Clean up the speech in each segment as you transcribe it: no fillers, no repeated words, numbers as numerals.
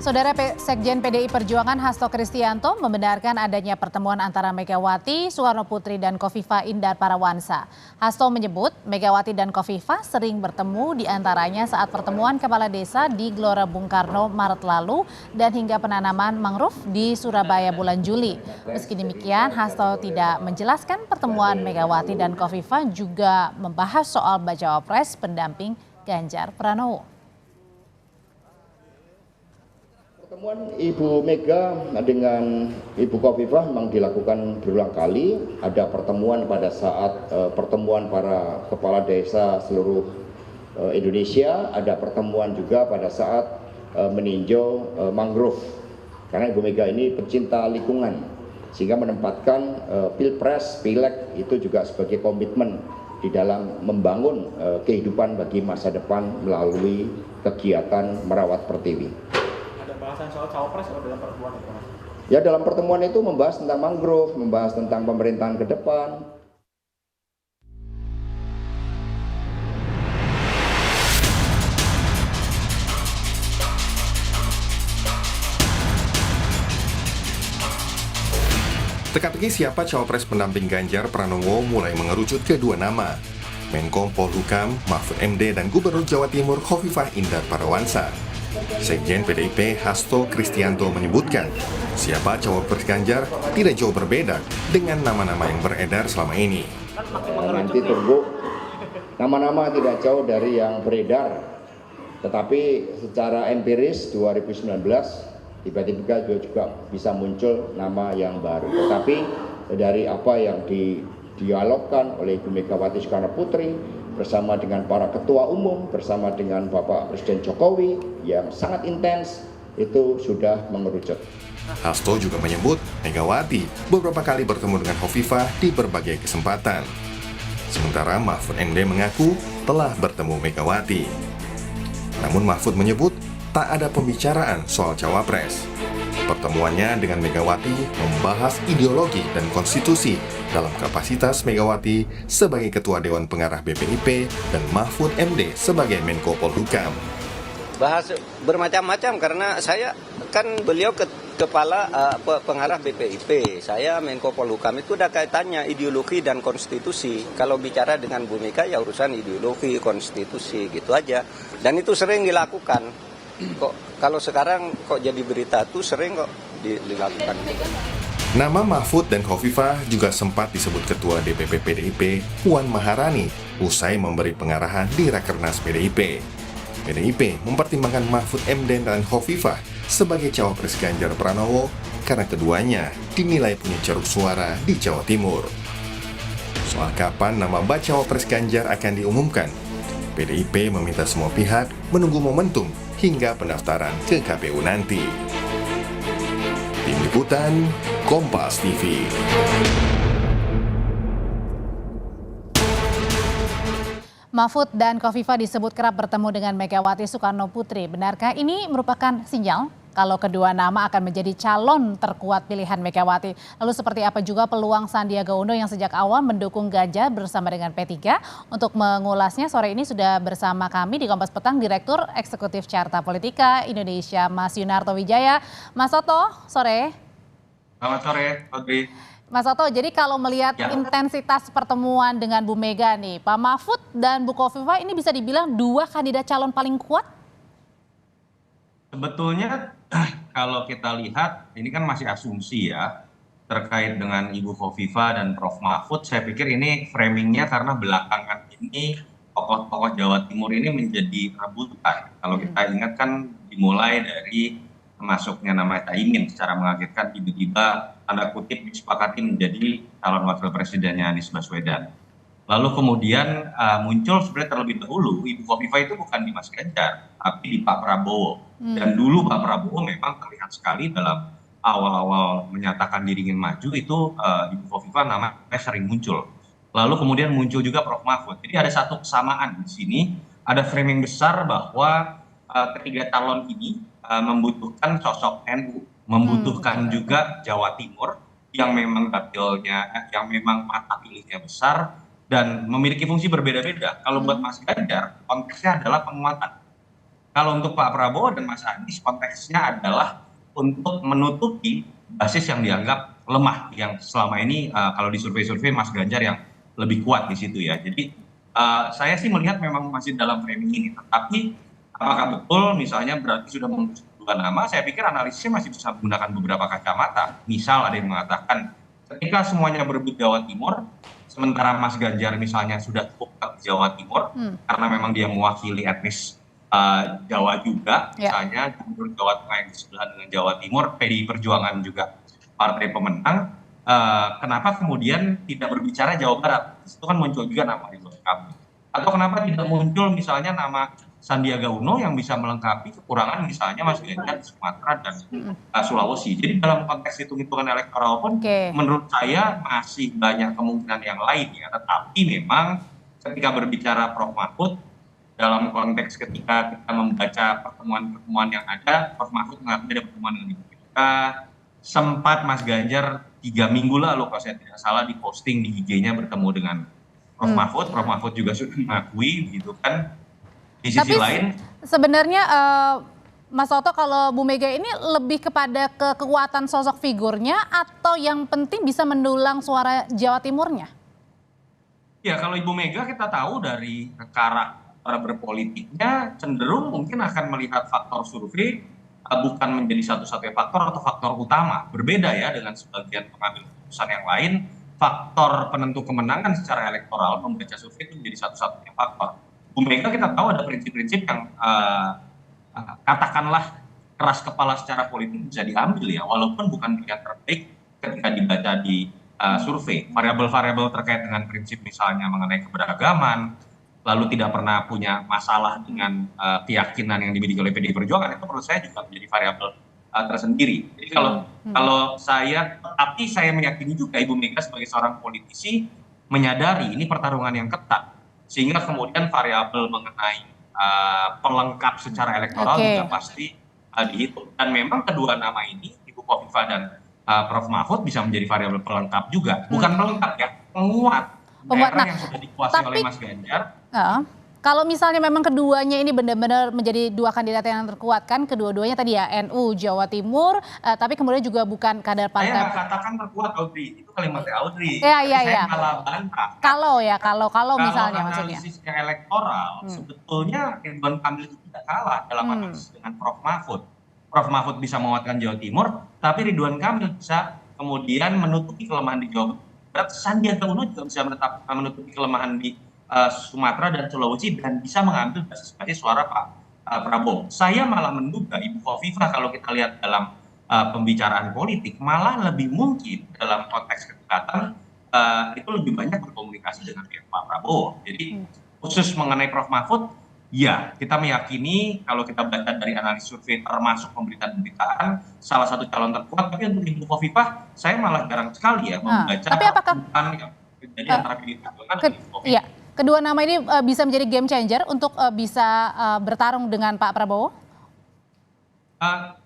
Sekjen PDI Perjuangan Hasto Kristianto membenarkan adanya pertemuan antara Megawati Soekarno Putri dan Kofifa Indar Parawansa. Hasto menyebut Megawati dan Kofifa sering bertemu diantaranya saat pertemuan kepala desa di Gelora Bung Karno Maret lalu dan hingga penanaman mangrove di Surabaya bulan Juli. Meski demikian, Hasto tidak menjelaskan pertemuan Megawati dan Kofifa juga membahas soal bacawa pres pendamping Ganjar Pranowo. Pertemuan Ibu Mega dengan Ibu Khofifah memang dilakukan berulang kali. Ada pertemuan pada saat pertemuan para kepala desa seluruh Indonesia. Ada pertemuan juga pada saat meninjau mangrove. Karena Ibu Mega ini pecinta lingkungan, sehingga menempatkan Pilpres, Pileg itu juga sebagai komitmen di dalam membangun kehidupan bagi masa depan melalui kegiatan merawat pertiwi. Bahasan soal cawapres atau dalam pertemuan itu, Mas? Ya, dalam pertemuan itu membahas tentang mangrove, membahas tentang pemerintahan ke depan. Teka-teki siapa cawapres pendamping Ganjar Pranowo mulai mengerucut ke dua nama, Menko Polhukam Mahfud MD dan Gubernur Jawa Timur Khofifah Indar Parawansa. Sekjen PDIP Hasto Kristianto menyebutkan siapa cawapres Ganjar tidak jauh berbeda dengan nama-nama yang beredar selama ini. Nanti tunggu, nama-nama tidak jauh dari yang beredar, tetapi secara empiris 2019 tiba-tiba juga bisa muncul nama yang baru. Tetapi dari apa yang didialogkan oleh Ibu Megawati Soekarno Putri bersama dengan para ketua umum, bersama dengan Bapak Presiden Jokowi yang sangat intens, itu sudah mengerucut. Hasto juga menyebut Megawati beberapa kali bertemu dengan Khofifah di berbagai kesempatan. Sementara Mahfud MD mengaku telah bertemu Megawati. Namun Mahfud menyebut tak ada pembicaraan soal cawapres. Pertemuannya dengan Megawati membahas ideologi dan konstitusi dalam kapasitas Megawati sebagai Ketua Dewan Pengarah BPIP dan Mahfud MD sebagai Menko Polhukam. Bahas bermacam-macam karena saya kan beliau kepala pengarah BPIP, saya Menko Polhukam, itu ada kaitannya ideologi dan konstitusi. Kalau bicara dengan Bu Mega ya urusan ideologi, konstitusi gitu aja. Dan itu sering dilakukan. Kok kalau sekarang kok jadi berita tuh sering kok dilakukan. Nama Mahfud dan Khofifah juga sempat disebut Ketua DPP PDIP Puan Maharani usai memberi pengarahan di Rakernas PDIP. PDIP mempertimbangkan Mahfud MD dan Khofifah sebagai cawapres Ganjar Pranowo karena keduanya dinilai punya ceruk suara di Jawa Timur. Soal kapan nama bacawa pres Ganjar akan diumumkan, PDIP meminta semua pihak menunggu momentum hingga pendaftaran ke KPU nanti. Tim Liputan, Kompas TV. Mahfud dan Khofifah disebut kerap bertemu dengan Megawati Soekarno Putri. Benarkah ini merupakan sinyal kalau kedua nama akan menjadi calon terkuat pilihan Megawati? Lalu seperti apa juga peluang Sandiaga Uno yang sejak awal mendukung Ganjar bersama dengan P3? Untuk mengulasnya sore ini sudah bersama kami di Kompas Petang Direktur Eksekutif Carta Politika Indonesia, Mas Yunarto Wijaya. Mas Soto, sore. Selamat sore, Audrey. Mas Soto, jadi kalau melihat intensitas pertemuan dengan Bu Mega nih, Pak Mahfud dan Bu Khofifah ini bisa dibilang dua kandidat calon paling kuat? Sebetulnya kalau kita lihat ini kan masih asumsi ya terkait dengan Ibu Khofifah dan Prof Mahfud. Saya pikir ini framingnya karena belakangan ini tokoh-tokoh Jawa Timur ini menjadi rebutan. Kalau kita ingat kan dimulai dari masuknya nama Caimin secara mengagetkan, tiba-tiba tanda kutip disepakati menjadi calon wakil presidennya Anies Baswedan. Lalu kemudian muncul sebenarnya terlebih dahulu Ibu Khofifah itu bukan di Mas Ganjar, tapi di Pak Prabowo. Dan dulu Pak Prabowo memang terlihat sekali dalam awal-awal menyatakan diri ingin maju itu Ibu Khofifah namanya sering muncul. Lalu kemudian muncul juga Prof Mahfud. Jadi ada satu kesamaan di sini, ada framing besar bahwa ketiga calon ini membutuhkan sosok NU, membutuhkan juga Jawa Timur yang memang dapilnya, yang memang mata pilihnya besar dan memiliki fungsi berbeda-beda. Kalau buat Mas Ganjar, konteksnya adalah penguatan. Kalau untuk Pak Prabowo dan Mas Anies konteksnya adalah untuk menutupi basis yang dianggap lemah, yang selama ini kalau di survei-survei Mas Ganjar yang lebih kuat di situ ya. Jadi saya sih melihat memang masih dalam framing ini, tetapi apakah betul misalnya berarti sudah memutuskan dua nama, saya pikir analisisnya masih bisa menggunakan beberapa kacamata. Misal ada yang mengatakan ketika semuanya berebut Jawa Timur, sementara Mas Ganjar misalnya sudah cukup di Jawa Timur, karena memang dia mewakili etnis Jawa juga, misalnya Gubernur Jawa Tengah yang sebelah dengan Jawa Timur, PDI Perjuangan juga partai pemenang, kenapa kemudian tidak berbicara Jawa Barat? Itu kan muncul juga nama Ridwan Kamil. Atau kenapa tidak muncul misalnya nama Sandiaga Uno yang bisa melengkapi kekurangan misalnya Mas Ganjar di Sumatera dan Sulawesi. Jadi dalam konteks hitung-hitungan elektoral pun menurut saya masih banyak kemungkinan yang lain ya. Tetapi memang ketika berbicara Prof Mahfud, dalam konteks ketika kita membaca pertemuan-pertemuan yang ada, Prof Mahfud mengakui ada pertemuan dengan Ibu Mega, sempat Mas Ganjar 3 minggu lalu kalau saya tidak salah di posting di IG-nya bertemu dengan Prof Mahfud. Prof Mahfud juga sudah mengakui gitu kan. Di sisi lain sebenarnya Mas Toto, kalau Bu Mega ini lebih kepada kekuatan sosok figurnya atau yang penting bisa mendulang suara Jawa Timurnya? Ya, kalau Ibu Mega kita tahu dari karakter berpolitiknya cenderung mungkin akan melihat faktor survei bukan menjadi satu-satunya faktor atau faktor utama. Berbeda ya dengan sebagian pengambil keputusan yang lain, faktor penentu kemenangan secara elektoral membaca survei itu menjadi satu-satunya faktor. Bu Mega kita tahu ada prinsip-prinsip yang katakanlah keras kepala secara politik bisa diambil ya, walaupun bukan pilihan terbaik ketika dibaca di survei. Variabel-variabel terkait dengan prinsip misalnya mengenai keberagaman, lalu tidak pernah punya masalah dengan keyakinan yang dimiliki oleh PDI Perjuangan, itu menurut saya juga menjadi variabel tersendiri. Jadi kalau saya, tapi saya meyakini juga Ibu Mega sebagai seorang politisi menyadari ini pertarungan yang ketat, sehingga kemudian variabel mengenai pelengkap secara elektoral juga pasti dihitung. Dan memang kedua nama ini, Ibu Khofifah dan Prof Mahfud bisa menjadi variabel pelengkap juga, bukan pelengkap ya, penguat daerah yang sudah dikuasai oleh Mas Ganjar. Kalau misalnya memang keduanya ini benar-benar menjadi dua kandidat yang terkuat kan, kedua-duanya tadi ya NU Jawa Timur, tapi kemudian juga bukan kader partai. Saya nggak katakan terkuat, Audrey, itu kalimatnya Audrey. Iya. Saya malah bantah. Kalau misalnya maksudnya. Analisisnya elektoral, sebetulnya Ridwan Kamil itu tidak kalah dalam analisis dengan Prof Mahfud. Prof Mahfud bisa menguatkan Jawa Timur, tapi Ridwan Kamil bisa kemudian menutupi kelemahan di Jawa Barat. Sandiaga Uno juga bisa menutupi kelemahan di Sumatera dan Sulawesi dan bisa mengambil basis suara Pak Prabowo. Saya malah menduga Ibu Khofifah kalau kita lihat dalam pembicaraan politik malah lebih mungkin dalam konteks kedekatan itu lebih banyak berkomunikasi dengan Pak Prabowo. Jadi khusus mengenai Prof Mahfud, ya kita meyakini kalau kita baca dari analisis survei termasuk pemberitaan salah satu calon terkuat. Tapi untuk Ibu Khofifah saya malah jarang sekali ya membaca yang terjadi antara PDI Perjuangan dan Ibu Khofifah. Kedua nama ini bisa menjadi game changer untuk bisa bertarung dengan Pak Prabowo?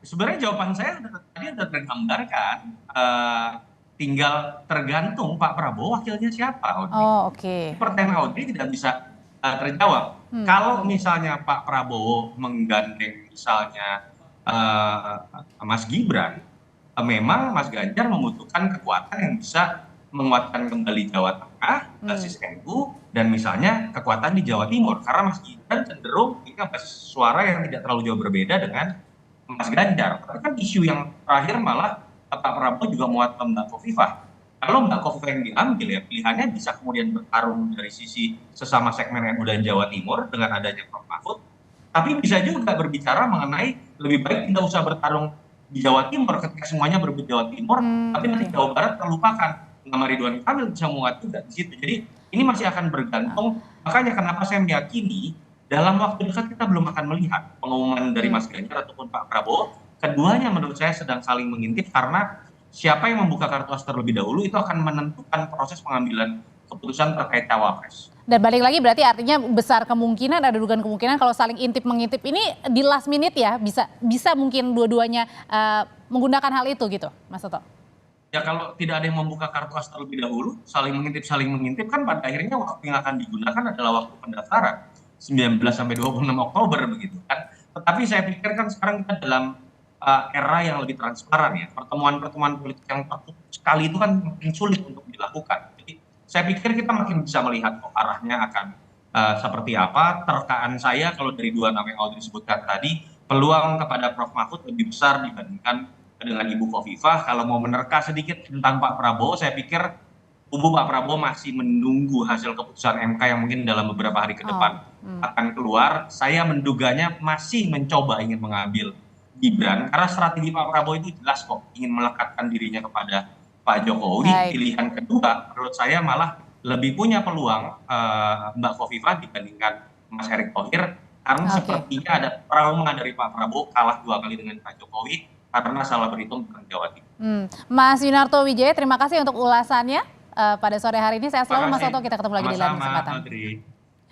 Sebenarnya jawaban saya tadi sudah tergambarkan. Tinggal tergantung Pak Prabowo wakilnya siapa. Oke. Pertanyaan Audrey tidak bisa terjawab. Kalau misalnya Pak Prabowo menggandeng misalnya Mas Gibran, memang Mas Ganjar membutuhkan kekuatan yang bisa menguatkan kembali Jawa Tengah, basis NU, dan misalnya kekuatan di Jawa Timur. Karena Mas Gibran cenderung punya basis suara yang tidak terlalu jauh berbeda dengan Mas Ganjar. Tapi kan isu yang terakhir malah Pak Prabowo juga menguatkan Mbak Khofifah. Kalau Mbak Khofifah yang diambil ya pilihannya bisa kemudian bertarung dari sisi sesama segmen NU dan Jawa Timur dengan adanya Prof Mahfud. Tapi bisa juga berbicara mengenai lebih baik tidak usah bertarung di Jawa Timur ketika semuanya berebut Jawa Timur, tapi nanti Jawa Barat terlupakan. Nama Ridwan Kamil bisa menguat juga di situ. Jadi ini masih akan bergantung. Makanya kenapa saya meyakini dalam waktu dekat kita belum akan melihat pengumuman dari Mas Ganjar ataupun Pak Prabowo. Keduanya menurut saya sedang saling mengintip karena siapa yang membuka kartu as terlebih dahulu itu akan menentukan proses pengambilan keputusan terkait cawapres. Dan balik lagi berarti artinya besar kemungkinan, ada dugaan kemungkinan kalau saling intip-mengintip ini di last minute ya bisa mungkin dua-duanya menggunakan hal itu gitu, Mas Toto. Ya kalau tidak ada yang membuka kartu as terlebih dahulu, saling mengintip kan pada akhirnya waktu yang akan digunakan adalah waktu pendaftaran 19 sampai 26 Oktober begitu kan. Tetapi saya pikir kan sekarang kita dalam era yang lebih transparan ya. Pertemuan-pertemuan politik yang tertutup sekali itu kan makin sulit untuk dilakukan. Jadi saya pikir kita makin bisa melihat kok arahnya akan seperti apa. Terkaan saya kalau dari dua nama yang Audrey sebutkan tadi, peluang kepada Prof Mahfud lebih besar dibandingkan dengan Ibu Khofifah. Kalau mau menerka sedikit tentang Pak Prabowo, saya pikir kubu Pak Prabowo masih menunggu hasil keputusan MK yang mungkin dalam beberapa hari ke depan akan keluar. Saya menduganya masih mencoba ingin mengambil Gibran, karena strategi Pak Prabowo itu jelas kok, ingin melekatkan dirinya kepada Pak Jokowi. Baik. Pilihan kedua menurut saya malah lebih punya peluang Mbak Khofifah dibandingkan Mas Erick Thohir, karena Oke. sepertinya ada trauma dari Pak Prabowo kalah 2 kali dengan Pak Jokowi karena salah berhitung tentang Jawa Timur. Mas Yunarto Wijaya, terima kasih untuk ulasannya pada sore hari ini. Sehat selalu Mas Terima kasih. Toto, kita ketemu lagi di lain Sama-sama, kesempatan. Audrey.